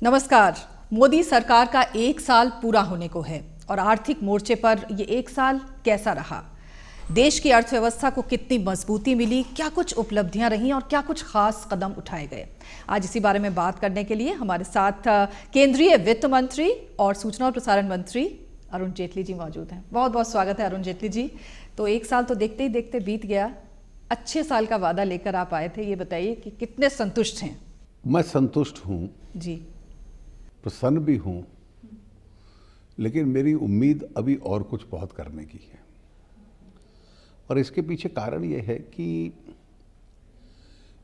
नमस्कार। मोदी सरकार का 1 साल पूरा होने को है और आर्थिक मोर्चे पर ये 1 साल कैसा रहा? देश की अर्थव्यवस्था को कितनी मजबूती मिली, क्या कुछ उपलब्धियां रहीं और क्या कुछ खास कदम उठाए गए? आज इसी बारे में बात करने के लिए हमारे साथ केंद्रीय वित्त मंत्री और सूचना और प्रसारण मंत्री अरुण जेटली जी मौजूद हैं। बहुत बहुत स्वागत है अरुण जेटली जी। तो 1 साल तो देखते ही देखते बीत गया, अच्छे साल का वादा लेकर आप आए थे, ये बताइए कि कितने संतुष्ट हैं? मैं संतुष्ट हूँ जी, प्रसन्न भी हूँ, लेकिन मेरी उम्मीद अभी और कुछ बहुत करने की है। और इसके पीछे कारण ये है कि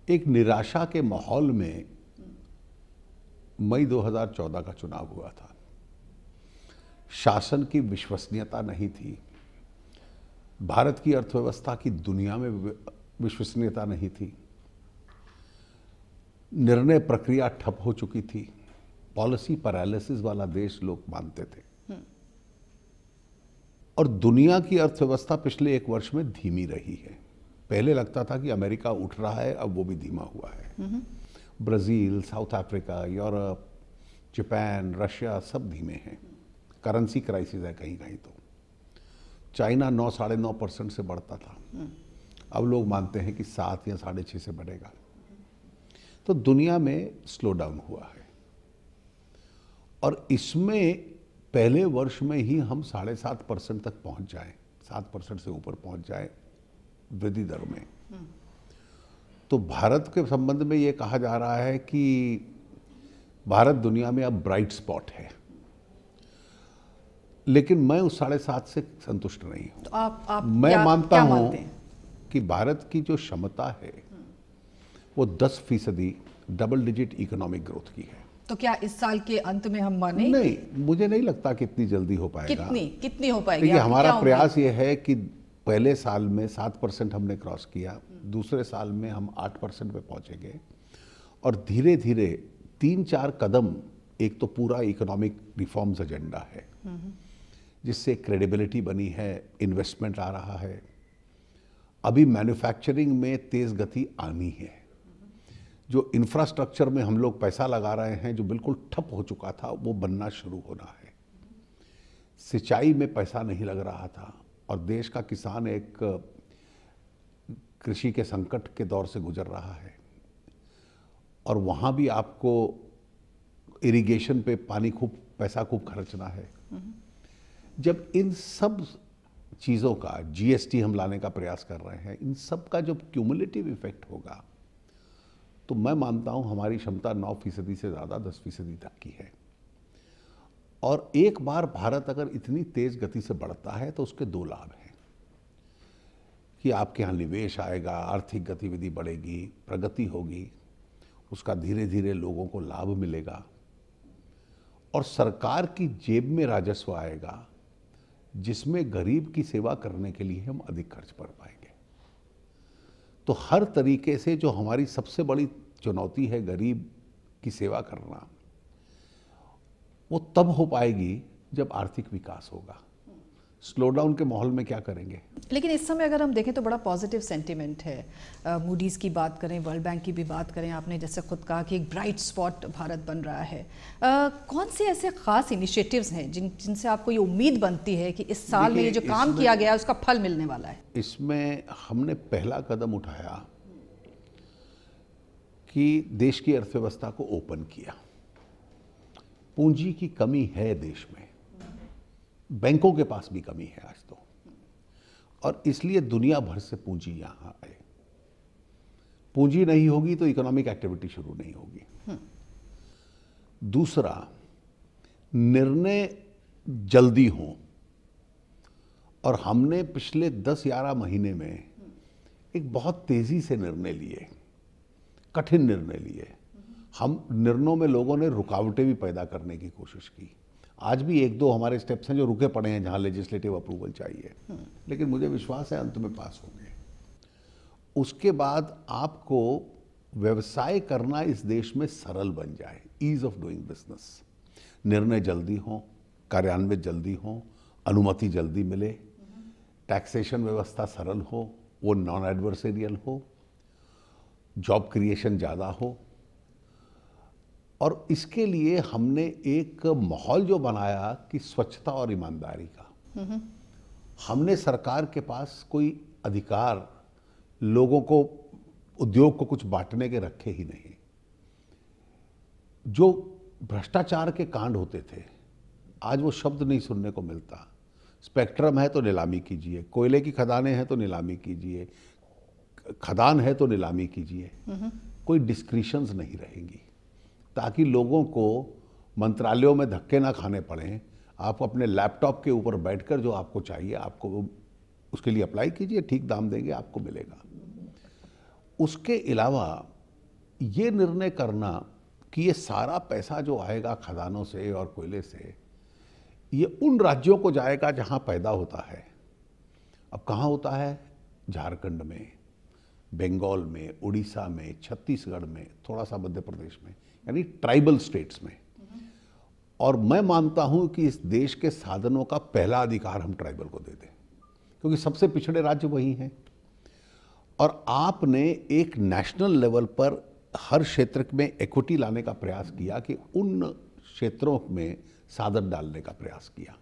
एक निराशा के माहौल में मई 2014 का चुनाव हुआ था। शासन की विश्वसनीयता नहीं थी, भारत की अर्थव्यवस्था की दुनिया में विश्वसनीयता नहीं थी, निर्णय प्रक्रिया ठप हो चुकी थी, पॉलिसी पैरालिसिस वाला देश लोग मानते थे। और दुनिया की अर्थव्यवस्था पिछले 1 वर्ष में धीमी रही है। पहले लगता था कि अमेरिका उठ रहा है, अब वो भी धीमा हुआ है। Brazil, south Africa, Europe, Japan, Russia सब धीमे हैं। करेंसी क्राइसिस है कहीं कहीं। तो चाइना 9-9.5% से बढ़ता था, अब लोग मानते हैं कि 7 या 6.5 से बढ़ेगा। तो दुनिया में स्लो डाउन हुआ है और इसमें पहले वर्ष में ही हम 7.5% तक पहुंच जाएं, 7% से ऊपर पहुंच जाएं वृद्धि दर में। तो भारत के संबंध में ये कहा जा रहा है कि भारत दुनिया में अब ब्राइट स्पॉट है, लेकिन मैं उस 7.5 से संतुष्ट नहीं हूं। तो आप मैं मानता हूं मानते हैं? कि भारत की जो क्षमता है वो 10% डबल डिजिट इकोनॉमिक ग्रोथ की है। तो क्या इस साल के अंत में हम माने? नहीं, मुझे नहीं लगता कि इतनी जल्दी हो पाएगा। कितनी हो पाएगी? देखिए, हमारा प्रयास ये है कि पहले साल में 7% हमने क्रॉस किया, दूसरे साल में हम 8% पे पहुंचेंगे और धीरे धीरे 3-4 कदम। एक तो पूरा इकोनॉमिक रिफॉर्म्स एजेंडा है जिससे क्रेडिबिलिटी बनी है, इन्वेस्टमेंट आ रहा है। अभी मैन्युफैक्चरिंग में तेज गति आनी है। जो इंफ्रास्ट्रक्चर में हम लोग पैसा लगा रहे हैं, जो बिल्कुल ठप हो चुका था, वो बनना शुरू होना है। सिंचाई में पैसा नहीं लग रहा था और देश का किसान एक कृषि के संकट के दौर से गुजर रहा है और वहाँ भी आपको इरिगेशन पे पैसा खूब खर्चना है। जब इन सब चीज़ों का जीएसटी हम लाने का प्रयास कर रहे हैं, इन सब का जब क्यूमुलेटिव इफेक्ट होगा तो मैं मानता हूं हमारी क्षमता 9% से ज़्यादा 10% तक की है। और एक बार भारत अगर इतनी तेज गति से बढ़ता है तो उसके 2 लाभ हैं कि आपके यहाँ निवेश आएगा, आर्थिक गतिविधि बढ़ेगी, प्रगति होगी, उसका धीरे धीरे लोगों को लाभ मिलेगा और सरकार की जेब में राजस्व आएगा जिसमें गरीब की सेवा करने के लिए हम अधिक खर्च कर पाएंगे। तो हर तरीके से जो हमारी सबसे बड़ी चुनौती है, गरीब की सेवा करना, वो तब हो पाएगी जब आर्थिक विकास होगा। स्लो डाउन के माहौल में क्या करेंगे? लेकिन इस समय अगर हम देखें तो बड़ा पॉजिटिव सेंटिमेंट है। मूडीज़ की बात करें, वर्ल्ड बैंक की भी बात करें, आपने जैसे खुद कहा कि एक ब्राइट स्पॉट भारत बन रहा है। कौन से ऐसे खास इनिशिएटिव्स हैं जिनसे आपको ये उम्मीद बनती है कि इस साल में ये जो काम किया गया उसका फल मिलने वाला है? इसमें हमने पहला कदम उठाया कि देश की अर्थव्यवस्था को ओपन किया। पूंजी की कमी है देश में, बैंकों के पास भी कमी है आज तो, और इसलिए दुनिया भर से पूंजी यहां आए। पूंजी नहीं होगी तो इकोनॉमिक एक्टिविटी शुरू नहीं होगी। दूसरा, निर्णय जल्दी हो, और हमने पिछले 10-11 महीने में एक बहुत तेजी से निर्णय लिए, कठिन निर्णय लिए। हम निर्णयों में लोगों ने रुकावटें भी पैदा करने की कोशिश की। आज भी 1-2 हमारे स्टेप्स हैं जो रुके पड़े हैं जहां लेजिस्लेटिव अप्रूवल चाहिए, लेकिन मुझे विश्वास है अंत में पास होंगे। उसके बाद आपको व्यवसाय करना इस देश में सरल बन जाए, ईज ऑफ डूइंग बिजनेस। निर्णय जल्दी हो, कार्यान्वित जल्दी हो, अनुमति जल्दी मिले, टैक्सेशन व्यवस्था सरल हो, वो नॉन एडवर्सेरियल हो, जॉब क्रिएशन ज़्यादा हो और इसके लिए हमने एक माहौल जो बनाया कि स्वच्छता और ईमानदारी का। हमने सरकार के पास कोई अधिकार लोगों को, उद्योग को कुछ बांटने के रखे ही नहीं। जो भ्रष्टाचार के कांड होते थे, आज वो शब्द नहीं सुनने को मिलता। स्पेक्ट्रम है तो नीलामी कीजिए, कोयले की खदानें हैं तो नीलामी कीजिए, खदान है तो नीलामी कीजिए, कोई डिस्क्रिशंस नहीं रहेंगी, ताकि लोगों को मंत्रालयों में धक्के ना खाने पड़ें। आप अपने लैपटॉप के ऊपर बैठकर जो आपको चाहिए, आपको उसके लिए अप्लाई कीजिए, ठीक दाम देंगे, आपको मिलेगा। उसके अलावा ये निर्णय करना कि ये सारा पैसा जो आएगा खदानों से और कोयले से, ये उन राज्यों को जाएगा जहां पैदा होता है। अब कहाँ होता है? झारखंड में, बंगाल में, उड़ीसा में, छत्तीसगढ़ में, थोड़ा सा मध्य प्रदेश में, यानी ट्राइबल स्टेट्स में। और मैं मानता हूं कि इस देश के साधनों का पहला अधिकार हम ट्राइबल को दे दें, क्योंकि सबसे पिछड़े राज्य वही हैं। और आपने एक नेशनल लेवल पर हर क्षेत्र में इक्विटी लाने का प्रयास किया, कि उन क्षेत्रों में साधन डालने का प्रयास किया।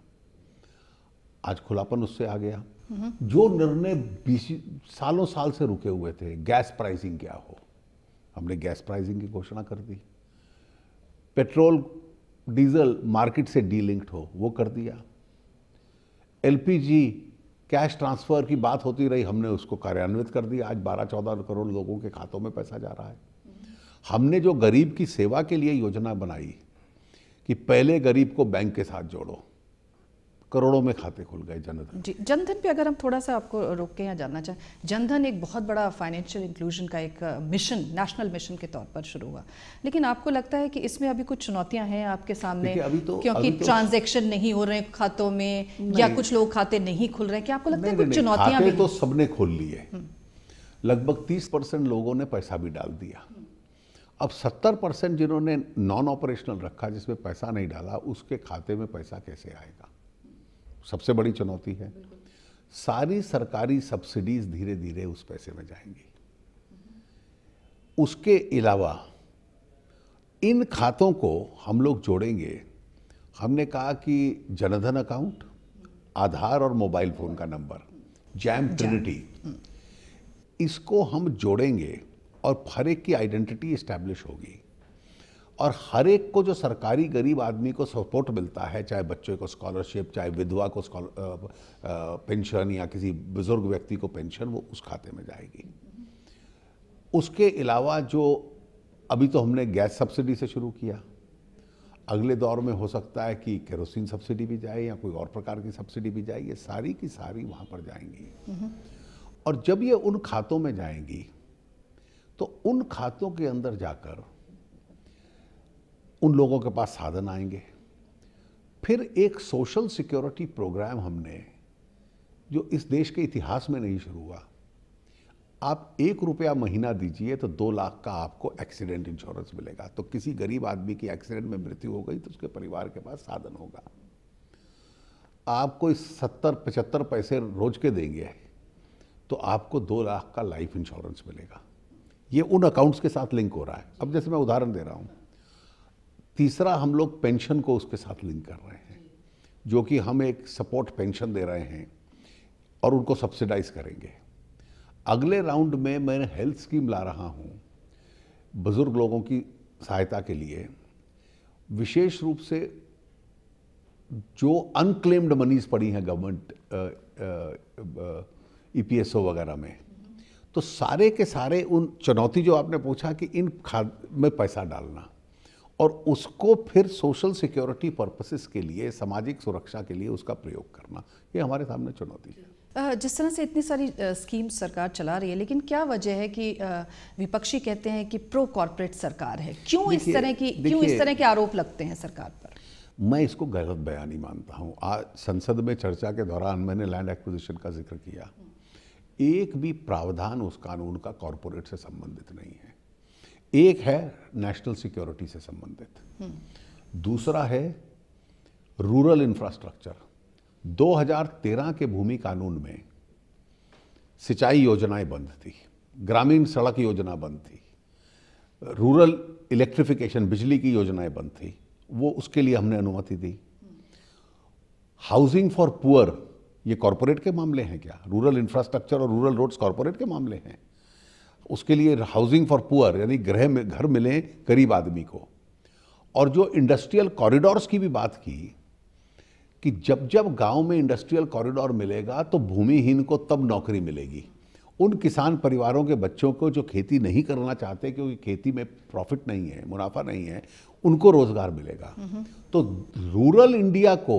आज खुलापन उससे आ गया। जो निर्णय 20 सालों साल से रुके हुए थे, गैस प्राइसिंग क्या हो, हमने गैस प्राइसिंग की घोषणा कर दी। पेट्रोल डीजल मार्केट से डीलिंक्ड हो, वो कर दिया। एलपीजी कैश ट्रांसफर की बात होती रही, हमने उसको कार्यान्वित कर दिया। आज 12-14 करोड़ लोगों के खातों में पैसा जा रहा है। हमने जो गरीब की सेवा के लिए योजना बनाई कि पहले गरीब को बैंक के साथ जोड़ो, करोड़ों में खाते खुल गए जनधन। जी, जनधन पे अगर हम थोड़ा सा आपको रोक के यहाँ जानना चाहें, जनधन एक बहुत बड़ा फाइनेंशियल इंक्लूजन का एक मिशन, नेशनल मिशन के तौर पर शुरू हुआ, लेकिन आपको लगता है कि इसमें अभी कुछ चुनौतियां हैं आपके सामने? क्योंकि ट्रांजैक्शन नहीं हो रहे हैं खातों में, या कुछ लोग खाते नहीं खुल रहे हैं, क्या आपको लगता है कुछ चुनौतियां भी? तो सबने खोल लिए, लगभग 30% लोगों ने पैसा भी डाल दिया। अब 70% जिन्होंने नॉन ऑपरेशनल रखा, जिसमें पैसा नहीं डाला, उसके खाते में पैसा कैसे आएगा? सबसे बड़ी चुनौती है। सारी सरकारी सब्सिडीज धीरे धीरे उस पैसे में जाएंगी। उसके अलावा इन खातों को हम लोग जोड़ेंगे। हमने कहा कि जनधन अकाउंट, आधार और मोबाइल फोन का नंबर, जैम ट्रिनिटी, इसको हम जोड़ेंगे और हर एक की आइडेंटिटी एस्टैब्लिश होगी। और हर एक को जो सरकारी गरीब आदमी को सपोर्ट मिलता है, चाहे बच्चे को स्कॉलरशिप, चाहे विधवा को पेंशन, या किसी बुजुर्ग व्यक्ति को पेंशन, वो उस खाते में जाएगी। उसके अलावा जो अभी तो हमने गैस सब्सिडी से शुरू किया, अगले दौर में हो सकता है कि केरोसिन सब्सिडी भी जाए या कोई और प्रकार की सब्सिडी भी जाए। ये सारी की सारी वहाँ पर जाएंगी। और जब ये उन खातों में जाएंगी तो उन खातों के अंदर जाकर उन लोगों के पास साधन आएंगे। फिर एक सोशल सिक्योरिटी प्रोग्राम हमने, जो इस देश के इतिहास में नहीं शुरू हुआ। आप 1 रुपया महीना दीजिए तो 2 लाख का आपको एक्सीडेंट इंश्योरेंस मिलेगा। तो किसी गरीब आदमी की एक्सीडेंट में मृत्यु हो गई तो उसके परिवार के पास साधन होगा। आप कोई 70-75 पैसे रोज के देंगे तो आपको 2 लाख का लाइफ इंश्योरेंस मिलेगा। ये उन अकाउंट्स के साथ लिंक हो रहा है। अब जैसे मैं उदाहरण दे रहा हूँ, तीसरा हम लोग पेंशन को उसके साथ लिंक कर रहे हैं, जो कि हम एक सपोर्ट पेंशन दे रहे हैं और उनको सब्सिडाइज करेंगे। अगले राउंड में मैं हेल्थ स्कीम ला रहा हूँ बुजुर्ग लोगों की सहायता के लिए, विशेष रूप से जो अनक्लेम्ड मनीज पड़ी हैं गवर्नमेंट ईपीएसओ वगैरह में। तो सारे के सारे उन चुनौती जो आपने पूछा कि इन खाद में पैसा डालना और उसको फिर सोशल सिक्योरिटी पर्पसेस के लिए, सामाजिक सुरक्षा के लिए उसका प्रयोग करना, ये हमारे सामने चुनौती है। जिस तरह से इतनी सारी स्कीम सरकार चला रही है, लेकिन क्या वजह है कि विपक्षी कहते हैं कि प्रो कॉर्पोरेट सरकार है? क्यों इस तरह के आरोप लगते हैं सरकार पर? मैं इसको गलत बयानी मानता हूँ। आज संसद में चर्चा के दौरान मैंने लैंड एक्विजिशन का जिक्र किया। एक भी प्रावधान उस कानून का कॉर्पोरेट से संबंधित नहीं है। एक है नेशनल सिक्योरिटी से संबंधित, दूसरा है रूरल इंफ्रास्ट्रक्चर। 2013 के भूमि कानून में सिंचाई योजनाएं बंद थी, ग्रामीण सड़क योजना बंद थी, रूरल इलेक्ट्रिफिकेशन, बिजली की योजनाएं बंद थी, वो उसके लिए हमने अनुमति दी। हाउसिंग फॉर पुअर, ये कॉरपोरेट के मामले हैं क्या? रूरल इंफ्रास्ट्रक्चर और रूरल रोड्स कॉरपोरेट के मामले हैं। उसके लिए हाउसिंग फॉर पुअर यानी घर मिले गरीब आदमी को। और जो इंडस्ट्रियल कॉरिडोर्स की भी बात की कि जब जब गांव में इंडस्ट्रियल कॉरिडोर मिलेगा तो भूमिहीन को तब नौकरी मिलेगी। उन किसान परिवारों के बच्चों को जो खेती नहीं करना चाहते क्योंकि खेती में प्रॉफिट नहीं है, मुनाफा नहीं है, उनको रोजगार मिलेगा। तो रूरल इंडिया को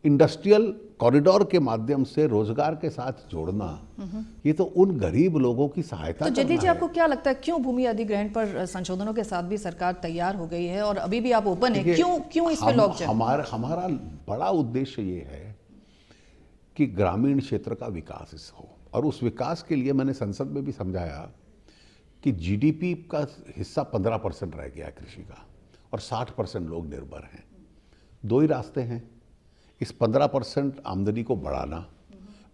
इंडस्ट्रियल कॉरिडोर के माध्यम से रोजगार के साथ जोड़ना, ये तो उन गरीब लोगों की सहायता तो जेटली करना जी, है। आपको क्या लगता है क्यों भूमि अधिग्रहण पर संशोधनों के साथ भी सरकार तैयार हो गई है और अभी भी आप ओपन है? क्यों इस पे लॉकडाउन? हमारा बड़ा उद्देश्य ये है कि ग्रामीण क्षेत्र का विकास हो, और उस विकास के लिए मैंने संसद में भी समझाया कि जीडीपी का हिस्सा 15% रह गया है कृषि का, और 60% लोग निर्भर हैं। दो ही रास्ते हैं, इस 15% आमदनी को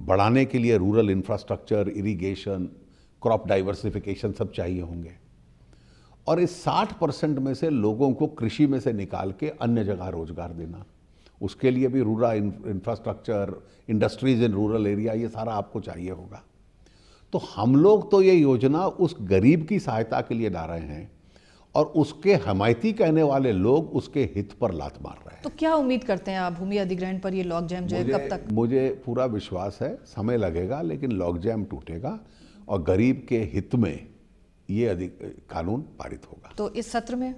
बढ़ाने के लिए rural infrastructure, irrigation, crop diversification सब चाहिए होंगे, और इस 60% में से लोगों को कृषि में से निकाल के अन्य जगह रोजगार देना। उसके लिए भी rural infrastructure, industries in rural area, ये सारा आपको चाहिए होगा। तो हम लोग तो ये योजना उस गरीब की सहायता के लिए ला रहे हैं, और उसके हमायती कहने वाले लोग उसके हित पर लात मार रहे हैं। तो क्या उम्मीद करते हैं आप भूमि अधिग्रहण पर ये लॉक जैम जो है कब तक? मुझे पूरा विश्वास है, समय लगेगा लेकिन लॉक जैम टूटेगा और गरीब के हित में ये कानून पारित होगा। तो इस सत्र में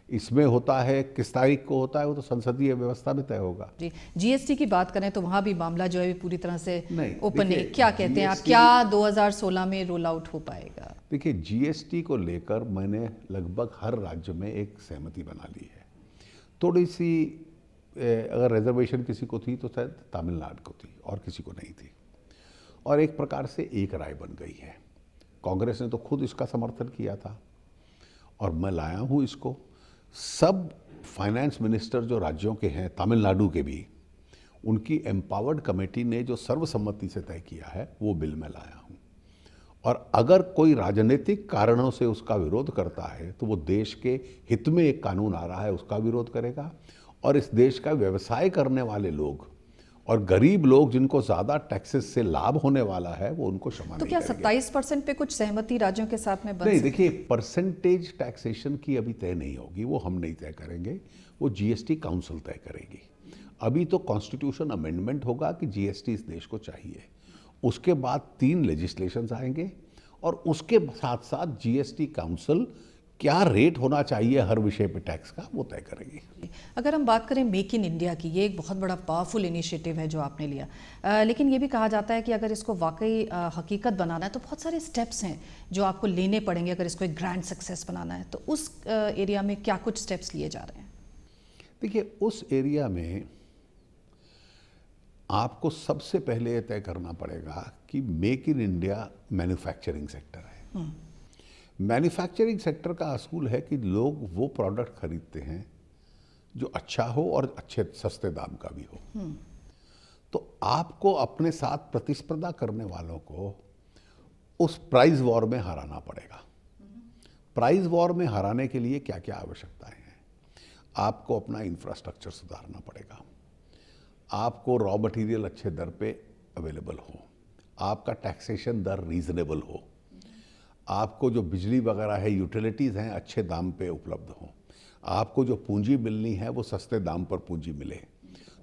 इसमें होता है, किस तारीख को होता है वो तो संसदीय व्यवस्था में तय होगा। जी, जीएसटी की बात करें तो वहां भी मामला जो है पूरी तरह से ओपन है। देखिए, क्या कहते हैं आप, क्या 2016 में रोल आउट हो पाएगा? देखिए, जीएसटी को लेकर मैंने लगभग हर राज्य में एक सहमति बना ली है। थोड़ी सी अगर रिजर्वेशन किसी को थी तो शायद तमिलनाडु को थी और किसी को नहीं थी, और एक प्रकार से एक राय बन गई है। कांग्रेस ने तो खुद इसका समर्थन किया था और मैं लाया हूँ इसको। सब फाइनेंस मिनिस्टर जो राज्यों के हैं, तमिलनाडु के भी, उनकी एम्पावर्ड कमेटी ने जो सर्वसम्मति से तय किया है वो बिल में लाया हूँ। और अगर कोई राजनीतिक कारणों से उसका विरोध करता है तो वो देश के हित में एक कानून आ रहा है उसका विरोध करेगा, और इस देश का व्यवसाय करने वाले लोग और गरीब लोग जिनको ज़्यादा टैक्सेस से लाभ होने वाला है वो उनको क्षमा तो नहीं क्या करेंगे। 27% पे कुछ सहमति राज्यों के साथ में बन नहीं, सकती? देखिए, परसेंटेज टैक्सेशन की अभी तय नहीं होगी, वो हम नहीं तय करेंगे, वो जीएसटी काउंसिल तय करेगी। अभी तो कॉन्स्टिट्यूशन अमेंडमेंट होगा कि जीएसटी इस देश को चाहिए, उसके बाद 3 लेजिस्लेशंस आएंगे, और उसके साथ साथ जीएसटी काउंसिल क्या रेट होना चाहिए हर विषय पे टैक्स का वो तय करेगी। अगर हम बात करें मेक इन इंडिया की, ये एक बहुत बड़ा पावरफुल इनिशिएटिव है जो आपने लिया, लेकिन ये भी कहा जाता है कि अगर इसको वाकई हकीकत बनाना है तो बहुत सारे स्टेप्स हैं जो आपको लेने पड़ेंगे अगर इसको एक ग्रैंड सक्सेस बनाना है। तो उस एरिया में क्या कुछ स्टेप्स लिए जा रहे हैं? देखिए, उस एरिया में आपको सबसे पहले ये तय करना पड़ेगा कि make in India manufacturing sector है। मैन्युफैक्चरिंग सेक्टर का असूल है कि लोग वो प्रोडक्ट खरीदते हैं जो अच्छा हो और अच्छे सस्ते दाम का भी हो। तो आपको अपने साथ प्रतिस्पर्धा करने वालों को उस प्राइस वॉर में हराना पड़ेगा। प्राइस वॉर में हराने के लिए क्या क्या आवश्यकताएं हैं? आपको अपना इंफ्रास्ट्रक्चर सुधारना पड़ेगा, आपको रॉ मटेरियल अच्छे दर पे अवेलेबल हो, आपका टैक्सेशन दर रीजनेबल हो, आपको जो बिजली वगैरह है, यूटिलिटीज़ हैं, अच्छे दाम पे उपलब्ध हो, आपको जो पूंजी मिलनी है वो सस्ते दाम पर पूंजी मिले।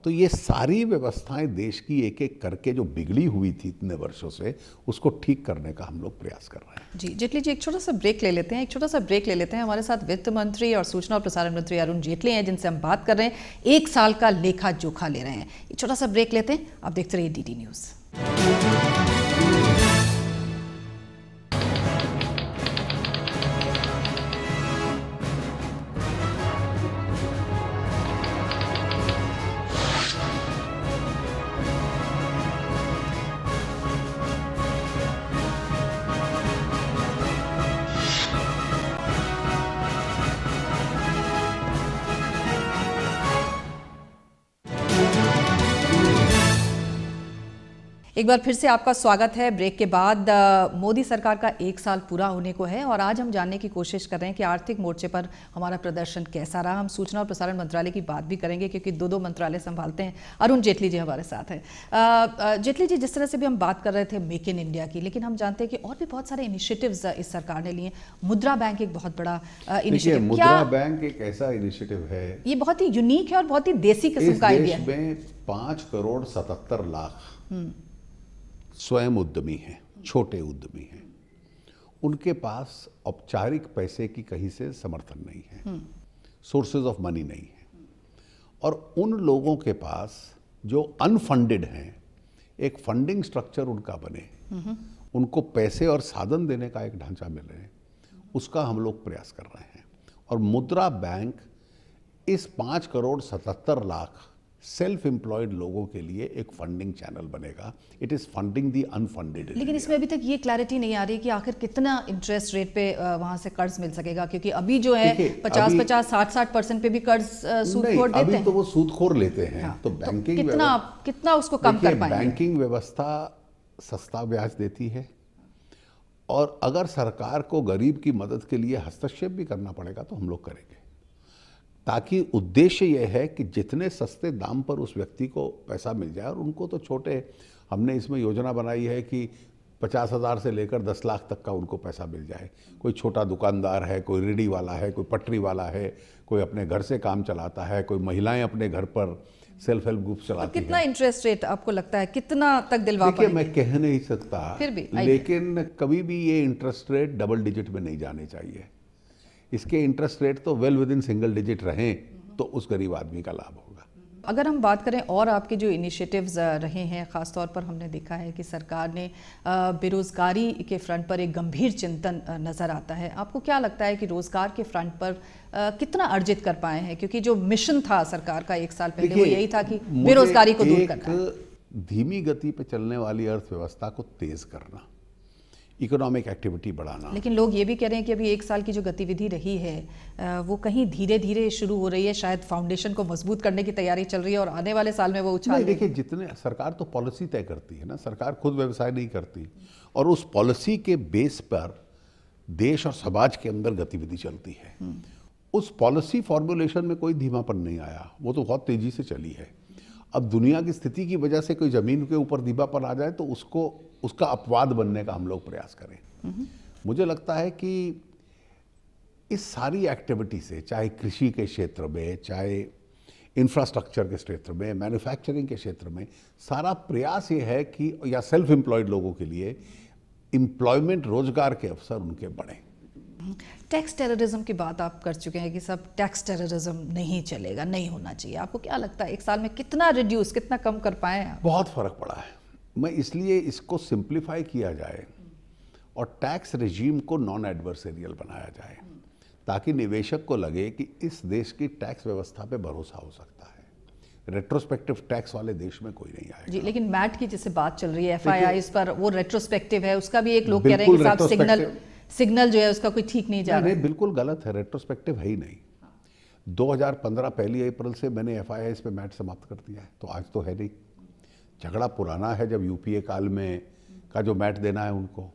तो ये सारी व्यवस्थाएं देश की एक एक करके जो बिगड़ी हुई थी इतने वर्षों से, उसको ठीक करने का हम लोग प्रयास कर रहे हैं। जी, जेटली जी, एक छोटा सा ब्रेक ले लेते हैं। हमारे साथ वित्त मंत्री और सूचना और प्रसारण मंत्री अरुण जेटली हैं, जिनसे हम बात कर रहे हैं, 1 साल का लेखा जोखा ले रहे हैं। एक छोटा सा ब्रेक लेते हैं, आप देखते रहिए डीडी न्यूज़। एक बार फिर से आपका स्वागत है। ब्रेक के बाद मोदी सरकार का 1 साल पूरा होने को है और आज हम जानने की कोशिश कर रहे हैं कि आर्थिक मोर्चे पर हमारा प्रदर्शन कैसा रहा। हम सूचना और प्रसारण मंत्रालय की बात भी करेंगे क्योंकि दो मंत्रालय संभालते हैं। अरुण जेटली जी हमारे साथ हैं। जेटली जी, जिस तरह से भी हम बात कर रहे थे मेक इन इंडिया की, लेकिन हम जानते हैं कि और भी बहुत सारे इनिशिएटिव्स इस सरकार ने लिए। मुद्रा बैंक एक बहुत बड़ा इनिशिएटिव। मुद्रा बैंक एक ऐसा इनिशिएटिव है, ये बहुत ही यूनिक है और बहुत ही देसी किस्म का आइडिया है। 5,77,00,000 स्वयं उद्यमी हैं, छोटे उद्यमी हैं। उनके पास औपचारिक पैसे की कहीं से समर्थन नहीं है, सोर्सेज ऑफ मनी नहीं है, और उन लोगों के पास जो अनफंडेड हैं, एक फंडिंग स्ट्रक्चर उनका बने, उनको पैसे और साधन देने का एक ढांचा मिले, उसका हम लोग प्रयास कर रहे हैं। और मुद्रा बैंक इस 5,77,00,000 सेल्फ एम्प्लॉयड लोगों के लिए एक फंडिंग चैनल बनेगा। It is funding the unfunded. लेकिन इसमें अभी तक ये क्लैरिटी नहीं आ रही कि आखिर कितना इंटरेस्ट रेट पे वहां से कर्ज मिल सकेगा, क्योंकि अभी जो है 50-50, 60% पे भी कर्ज सूदखोर देते हैं। अभी तो वो सूदखोर लेते हैं। हाँ, तो बैंकिंग कितना उसको कम कर पाएंगे? बैंकिंग व्यवस्था सस्ता ब्याज देती है, और अगर सरकार को गरीब की मदद के लिए हस्तक्षेप भी करना पड़ेगा तो हम लोग करेंगे, ताकि उद्देश्य यह है कि जितने सस्ते दाम पर उस व्यक्ति को पैसा मिल जाए। और उनको तो छोटे, हमने इसमें योजना बनाई है कि 50,000 से लेकर 10 लाख तक का उनको पैसा मिल जाए। कोई छोटा दुकानदार है, कोई रेडी वाला है, कोई पटरी वाला है, कोई अपने घर से काम चलाता है, कोई महिलाएं अपने घर पर सेल्फ हेल्प ग्रुप चलाती हैं। कितना इंटरेस्ट रेट आपको लगता है, कितना तक दिलवा पाएंगे? देखिए, मैं कह नहीं सकता, फिर भी लेकिन कभी भी ये इंटरेस्ट रेट डबल डिजिट में नहीं जाने चाहिए। इसके इंटरेस्ट रेट तो well with in single digit रहें तो उस गरीब आदमी का लाभ होगा। अगर हम बात करें और आपके जो इनिशिएटिव्स रहे हैं, ख़ासतौर पर हमने देखा है कि सरकार ने बेरोज़गारी के फ्रंट पर एक गंभीर चिंतन नज़र आता है। आपको क्या लगता है कि रोज़गार के फ्रंट पर कितना अर्जित कर पाए हैं? क्योंकि जो मिशन था सरकार का 1 साल पहले वो यही था कि बेरोज़गारी को दूर करना। धीमी गति पे चलने वाली अर्थव्यवस्था को तेज करना, इकोनॉमिक एक्टिविटी बढ़ाना। लेकिन लोग ये भी कह रहे हैं कि अभी 1 साल की जो गतिविधि रही है वो कहीं धीरे धीरे शुरू हो रही है, शायद फाउंडेशन को मजबूत करने की तैयारी चल रही है और आने वाले साल में वो उछाल। देखिए, जितने सरकार तो पॉलिसी तय करती है ना, सरकार खुद व्यवसाय नहीं करती, और उस पॉलिसी के बेस पर देश और समाज के अंदर गतिविधि चलती है। उस पॉलिसी फॉर्मुलेशन में कोई धीमापन नहीं आया, वो तो बहुत तेजी से चली है। अब दुनिया की स्थिति की वजह से कोई जमीन के ऊपर धीमापन आ जाए तो उसका अपवाद बनने का हम लोग प्रयास करें। मुझे लगता है कि इस सारी एक्टिविटी से, चाहे कृषि के क्षेत्र में, चाहे इंफ्रास्ट्रक्चर के क्षेत्र में, मैन्युफैक्चरिंग के क्षेत्र में, सारा प्रयास ये है कि, या सेल्फ एम्प्लॉयड लोगों के लिए एम्प्लॉयमेंट, रोजगार के अवसर उनके बढ़े। टैक्स टेररिज्म की बात आप कर चुके हैं कि सब टैक्स टेररिज्म नहीं चलेगा, नहीं होना चाहिए। आपको क्या लगता है 1 साल में कितना रिड्यूस, कितना कम कर पाए हैं? बहुत फर्क पड़ा है। मैं इसलिए इसको सिंप्लीफाई किया जाए और टैक्स रेजीम को नॉन एडवर्सेरियल बनाया जाए, ताकि निवेशक को लगे कि इस देश की टैक्स व्यवस्था पे भरोसा हो सकता है। रेट्रोस्पेक्टिव टैक्स वाले देश में कोई नहीं आएगा। जी, लेकिन मैट की जैसे बात चल रही है, FIIs पर, वो रेट्रोस्पेक्टिव है, उसका भी एक लोग कह रहे हैं कि साहब सिग्नल जो है उसका कोई ठीक नहीं जा रहा है। बिल्कुल गलत है, रेट्रोस्पेक्टिव है ही नहीं। 2015 पहली अप्रैल से मैंने FIIs पे मैट समाप्त कर दिया है, तो आज तो है नहीं। झगड़ा पुराना है, जब यूपीए काल में का जो मैट देना है उनको,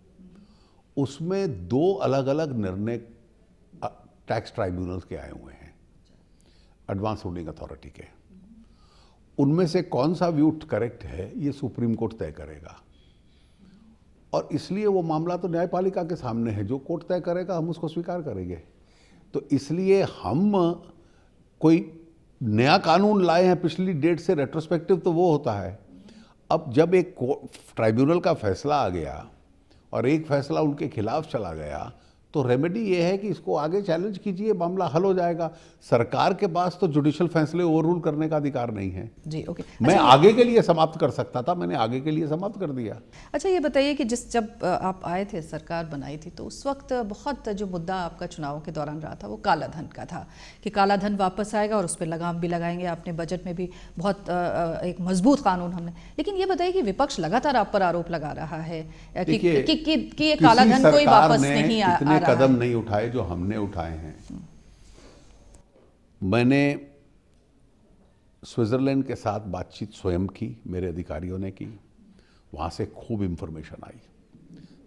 उसमें 2 अलग अलग निर्णय टैक्स ट्राइब्यूनल्स के आए हुए हैं, एडवांस रूलिंग अथॉरिटी के। उनमें से कौन सा व्यू करेक्ट है ये सुप्रीम कोर्ट तय करेगा, और इसलिए वो मामला तो न्यायपालिका के सामने है। जो कोर्ट तय करेगा हम उसको स्वीकार करेंगे। तो इसलिए हम कोई नया कानून लाए हैं पिछली डेट से, रेट्रोस्पेक्टिव तो वो होता है। अब जब एक ट्राइब्यूनल का फैसला आ गया और एक फैसला उनके खिलाफ चला गया, तो रेमेडी ये है कि इसको आगे चैलेंज कीजिए, मामला हल हो जाएगा। सरकार के पास तो जुडिशियल फैसले ओवररूल करने का अधिकार नहीं है। जी, ओके। मैं आगे के लिए समाप्त कर सकता था, मैंने आगे के लिए समाप्त कर दिया। अच्छा, ये बताइए कि जब आप आए थे, सरकार बनाई थी, तो उस वक्त बहुत जो मुद्दा आपका चुनाव के दौरान रहा था वो काला धन का था कि काला धन वापस आएगा और उस पर लगाम भी लगाएंगे। आपने बजट में भी बहुत एक मजबूत कानून हमने, लेकिन ये बताइए कि विपक्ष लगातार आप पर आरोप लगा रहा है कि ये काला धन कोई वापस नहीं आ रहा। कदम नहीं उठाए जो हमने उठाए हैं। मैंने स्विट्जरलैंड के साथ बातचीत स्वयं की, मेरे अधिकारियों ने की। वहाँ से खूब इंफॉर्मेशन आई।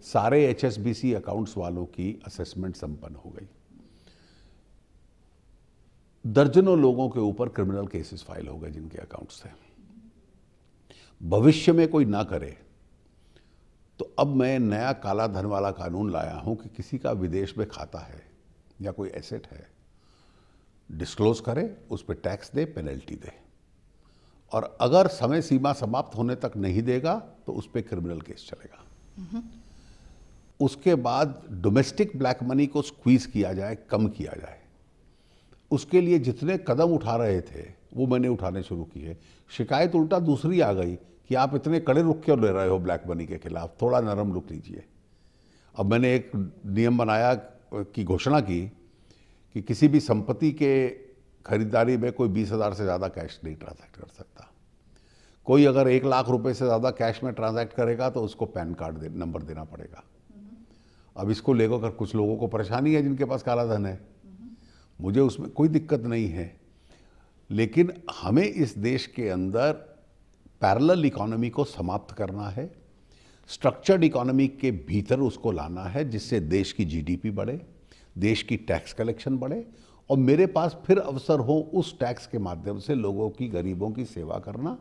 सारे HSBC अकाउंट्स वालों की असेसमेंट संपन्न हो गई। दर्जनों लोगों के ऊपर क्रिमिनल केसेस फाइल हो गए जिनके अकाउंट्स थे। भविष्य में कोई ना करे तो अब मैं नया काला धन वाला कानून लाया हूं कि किसी का विदेश में खाता है या कोई एसेट है, डिस्क्लोज करे, उस पर टैक्स दे, पेनल्टी दे, और अगर समय सीमा समाप्त होने तक नहीं देगा तो उस पर क्रिमिनल केस चलेगा। उसके बाद डोमेस्टिक ब्लैक मनी को स्क्वीज किया जाए, कम किया जाए। उसके लिए जितने कदम उठा रहे थे वो मैंने उठाने शुरू किए। शिकायत उल्टा दूसरी आ गई कि आप इतने कड़े रुख क्यों ले रहे हो ब्लैक मनी के खिलाफ, थोड़ा नरम रुख लीजिए। अब मैंने एक नियम बनाया की घोषणा की कि किसी भी संपत्ति के खरीदारी में कोई 20,000 से ज़्यादा कैश नहीं ट्रांजैक्ट कर सकता। कोई अगर 1 लाख रुपए से ज़्यादा कैश में ट्रांजैक्ट करेगा तो उसको पैन कार्ड नंबर देना पड़ेगा। अब इसको लेकर कुछ लोगों को परेशानी है जिनके पास काला धन है, मुझे उसमें कोई दिक्कत नहीं है, लेकिन हमें इस देश के अंदर पैरेलल इकोनॉमी को समाप्त करना है, स्ट्रक्चर्ड इकोनॉमी के भीतर उसको लाना है, जिससे देश की GDP बढ़े, देश की टैक्स कलेक्शन बढ़े और मेरे पास फिर अवसर हो उस टैक्स के माध्यम से लोगों की, गरीबों की सेवा करना।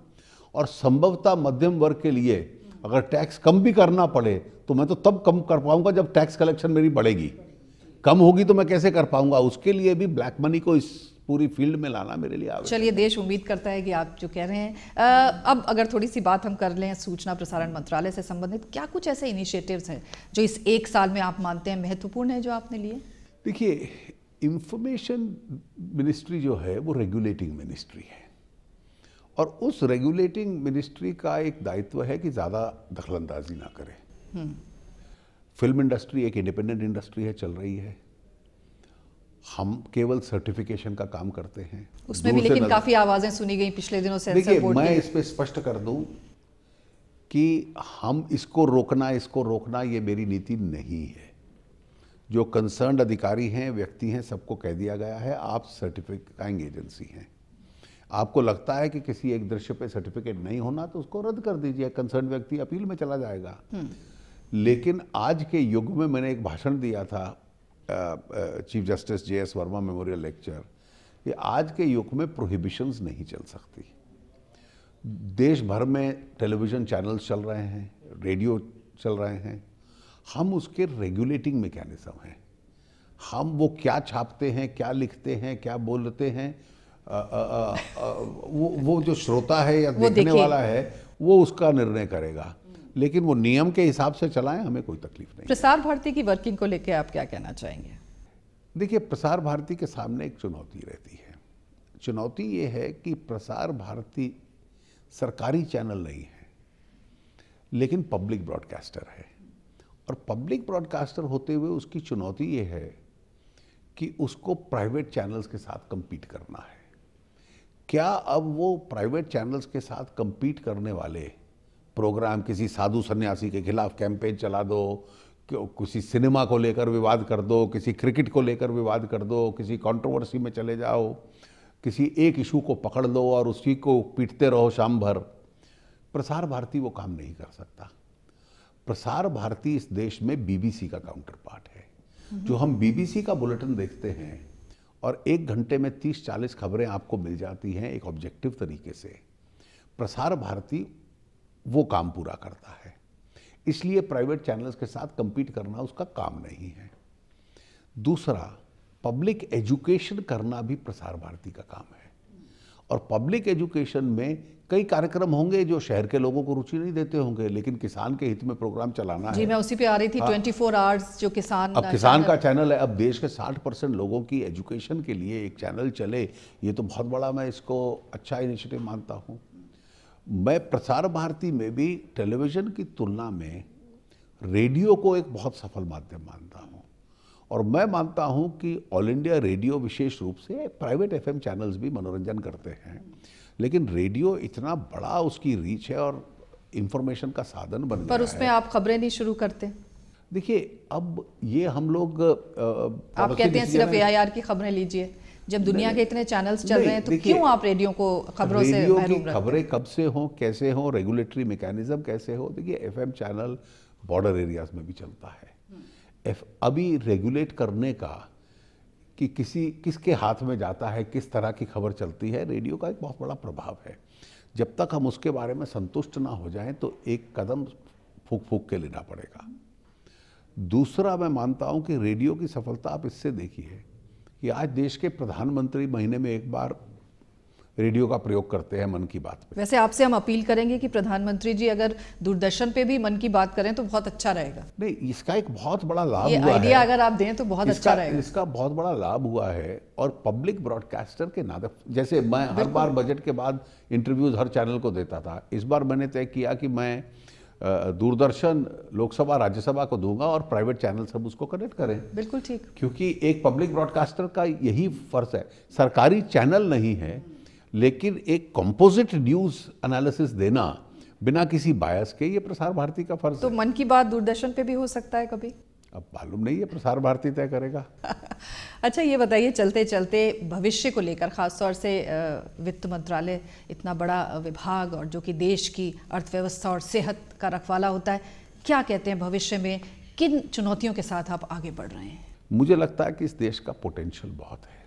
और संभवतः मध्यम वर्ग के लिए अगर टैक्स कम भी करना पड़े तो मैं तो तब कम कर पाऊंगा जब टैक्स कलेक्शन मेरी बढ़ेगी। कम होगी तो मैं कैसे कर पाऊंगा? उसके लिए भी ब्लैक मनी को इस पूरी फील्ड में लाना मेरे लिए आवश्यक। चलिए, देश उम्मीद करता है कि आप जो कह रहे हैं। अब अगर थोड़ी सी बात हम कर लें सूचना प्रसारण मंत्रालय से संबंधित, क्या कुछ ऐसे इनिशिएटिव्स हैं जो इस 1 साल में आप मानते हैं महत्वपूर्ण है जो आपने लिए? देखिए, इंफॉर्मेशन मिनिस्ट्री जो है वो रेगुलेटिंग मिनिस्ट्री है और उस रेगुलेटिंग मिनिस्ट्री का एक दायित्व है कि ज़्यादा दखलंदाजी ना करे। फिल्म इंडस्ट्री एक इंडिपेंडेंट इंडस्ट्री है, चल रही है। हम केवल सर्टिफिकेशन का काम करते हैं। उसमें भी लेकिन काफ़ी आवाज़ें सुनी गई पिछले दिनों से। देखिए, मैं इस पे स्पष्ट कर दूं कि हम इसको रोकना ये मेरी नीति नहीं है। जो कंसर्न्ड अधिकारी हैं, व्यक्ति हैं, सबको कह दिया गया है आप सर्टिफाइंग एजेंसी हैं। आपको लगता है कि किसी एक दृश्य पे सर्टिफिकेट नहीं होना तो उसको रद्द कर दीजिए, कंसर्न व्यक्ति अपील में चला जाएगा। लेकिन आज के युग में मैंने एक भाषण दिया था chief justice JS Verma memorial lecture, कि आज के युग में प्रोहिबिशंस नहीं चल सकती। देश भर में टेलीविज़न चैनल्स चल रहे हैं, रेडियो चल रहे हैं, हम उसके रेगुलेटिंग मैकेनिज्म हैं। हम वो क्या छापते हैं, क्या लिखते हैं, क्या बोलते हैं, वो जो श्रोता है या देखने वाला है वो उसका निर्णय करेगा, लेकिन वो नियम के हिसाब से चलाएं, हमें कोई तकलीफ नहीं। प्रसार भारती की वर्किंग को लेकर आप क्या कहना चाहेंगे? देखिए, प्रसार भारती के सामने एक चुनौती रहती है। चुनौती ये है कि प्रसार भारती सरकारी चैनल नहीं है, लेकिन पब्लिक ब्रॉडकास्टर है। और पब्लिक ब्रॉडकास्टर होते हुए उसकी चुनौती ये है कि उसको प्राइवेट चैनल्स के साथ compete करना है। क्या अब वो प्राइवेट चैनल्स के साथ compete करने वाले प्रोग्राम, किसी साधु सन्यासी के खिलाफ कैंपेन चला दो, किसी सिनेमा को लेकर विवाद कर दो, किसी क्रिकेट को लेकर विवाद कर दो, किसी कंट्रोवर्सी में चले जाओ, किसी एक इशू को पकड़ लो और उसी को पीटते रहो शाम भर, प्रसार भारती वो काम नहीं कर सकता। प्रसार भारती इस देश में BBC का काउंटर पार्ट है। जो हम BBC का बुलेटिन देखते हैं और 1 घंटे में 30-40 खबरें आपको मिल जाती हैं एक ऑब्जेक्टिव तरीके से, प्रसार भारती वो काम पूरा करता है। इसलिए प्राइवेट चैनल्स के साथ compete करना उसका काम नहीं है। दूसरा, पब्लिक एजुकेशन करना भी प्रसार भारती का काम है। और पब्लिक एजुकेशन में कई कार्यक्रम होंगे जो शहर के लोगों को रुचि नहीं देते होंगे, लेकिन किसान के हित में प्रोग्राम चलाना है। जी, मैं उसी पे आ रही थी। 24 आवर्स जो किसान, अब किसान का चैनल है। अब देश के 60% लोगों की एजुकेशन के लिए एक चैनल चले, ये तो बहुत बड़ा, मैं इसको अच्छा इनिशिएटिव मानता हूँ। मैं प्रसार भारती में भी टेलीविज़न की तुलना में रेडियो को एक बहुत सफल माध्यम मानता हूँ। और मैं मानता हूँ कि ऑल इंडिया रेडियो विशेष रूप से, प्राइवेट FM चैनल्स भी मनोरंजन करते हैं, लेकिन रेडियो इतना बड़ा उसकी रीच है और इंफॉर्मेशन का साधन बन गया है। पर उसमें आप खबरें नहीं शुरू करते? देखिए, अब ये हम लोग आप कहते हैं सिर्फ AIR की खबरें लीजिए, जब दुनिया के इतने चैनल्स चल रहे हैं तो क्यों आप रेडियो को खबरों से महरूम रखते हैं? खबरें कब से हो, कैसे हो, रेगुलेटरी मैकेनिज्म कैसे हो? देखिए एफएम चैनल बॉर्डर एरियाज में भी चलता है। अभी रेगुलेट करने का कि किसके हाथ में जाता है, किस तरह की खबर चलती है, रेडियो का एक बहुत बड़ा प्रभाव है। जब तक हम उसके बारे में संतुष्ट ना हो जाएं तो एक कदम फूक फूक के लेना पड़ेगा। दूसरा, मैं मानता हूं कि रेडियो की सफलता आप इससे देखिए कि आज देश के प्रधानमंत्री महीने में एक बार रेडियो का प्रयोग करते हैं मन की बात पे। वैसे आपसे हम अपील करेंगे कि प्रधानमंत्री जी अगर दूरदर्शन पे भी मन की बात करें तो बहुत अच्छा रहेगा। नहीं, इसका एक बहुत बड़ा लाभ ये हुआ है। आइडिया अगर आप दें तो बहुत अच्छा रहेगा। इसका बहुत बड़ा लाभ हुआ है और पब्लिक ब्रॉडकास्टर के नाते, जैसे मैं हर बार बजट के बाद इंटरव्यूज हर चैनल को देता था, इस बार मैंने तय किया कि मैं दूरदर्शन लोकसभा राज्यसभा को दूंगा और प्राइवेट चैनल सब उसको कनेक्ट करें। बिल्कुल ठीक, क्योंकि एक पब्लिक ब्रॉडकास्टर का यही फर्ज है। सरकारी चैनल नहीं है लेकिन एक कंपोजिट न्यूज एनालिसिस देना बिना किसी बायस के, ये प्रसार भारती का फर्ज है। तो मन की बात दूरदर्शन पे भी हो सकता है कभी? अब मालूम नहीं है, प्रसार भारती तय करेगा। अच्छा, ये बताइए चलते चलते भविष्य को लेकर, खासतौर से वित्त मंत्रालय इतना बड़ा विभाग और जो कि देश की अर्थव्यवस्था और सेहत का रखवाला होता है, क्या कहते हैं भविष्य में किन चुनौतियों के साथ आप आगे बढ़ रहे हैं? मुझे लगता है कि इस देश का पोटेंशियल बहुत है।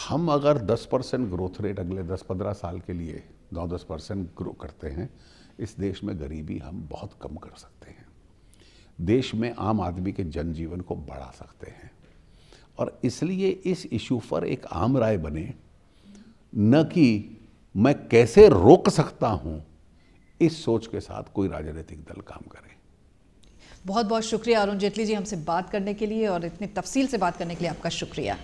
हम अगर 10% ग्रोथ रेट अगले 10-15 साल के लिए 9-10% ग्रो करते हैं, इस देश में गरीबी हम बहुत कम कर सकते हैं, देश में आम आदमी के जनजीवन को बढ़ा सकते हैं। और इसलिए इस इशू पर एक आम राय बने, न कि मैं कैसे रोक सकता हूं, इस सोच के साथ कोई राजनीतिक दल काम करे। बहुत बहुत शुक्रिया अरुण जेटली जी, हमसे बात करने के लिए और इतनी तफसील से बात करने के लिए आपका शुक्रिया।